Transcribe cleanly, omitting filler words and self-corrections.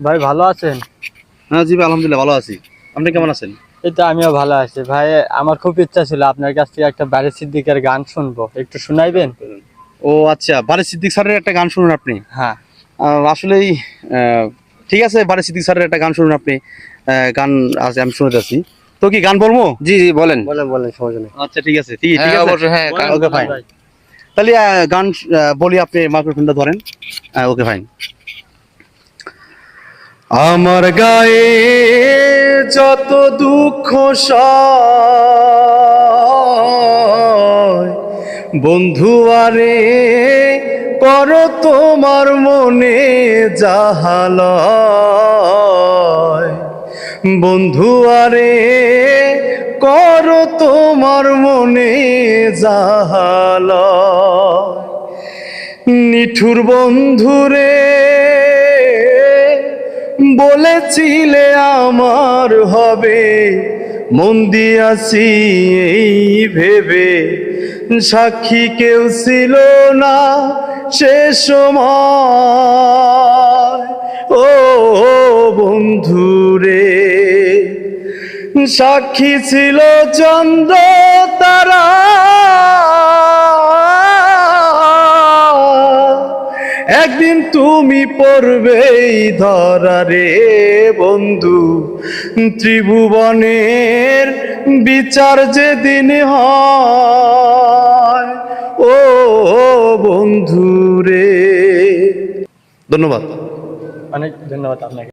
ভাই ভালো আছেন? হ্যাঁ জি ভাই, আলহামদুলিল্লাহ ভালো আছি। আপনি কেমন আছেন? এই তো আমিও ভালো আছি ভাই। আমার খুব ইচ্ছা ছিল আপনার কাছ থেকে একটা বারী সিদ্দিকের গান শুনবো, একটু শোনাইবেন? ও আচ্ছা, বারী সিদ্দিক স্যারের একটা গান শুনুন আপনি। হ্যাঁ। আসলেই ঠিক আছে, বারী সিদ্দিক স্যারের একটা গান শুনুন আপনি। গান আছে, আমি শুনে যাচ্ছি। তো কি গান বলবো? জি জি বলেন। বলেন বলেন, সমস্যা নেই। আচ্ছা ঠিক আছে, ঠিক হ্যাঁ আছে অবশ্যই, হ্যাঁ বলেন, ওকে বলেন ফাইন। ভাই। তাহলে গান বলি, আপনি মাইক্রোফোনটা ধরেন। Okay fine. আমার গায়ে যত দুঃখ সয়, বন্ধু আরে করো তোমার মনে জাহালয়, বন্ধু আরে করো তোমার মনে জাহালয়, নিঠুর বন্ধুরে বলেছিলে আমার হবে, মন দিয়াছি এই ভেবে, সাক্ষী কেউ ছিল না সে সময়, ও বন্ধুরে, সাক্ষী ছিল চন্দ্র তারা, একদিন তুমি পড়বেই ধরা রে বন্ধু, ত্রিভুবনের বিচার যেদিন হয়, ও বন্ধু রে। ধন্যবাদ। অনেক ধন্যবাদ আপনাকে।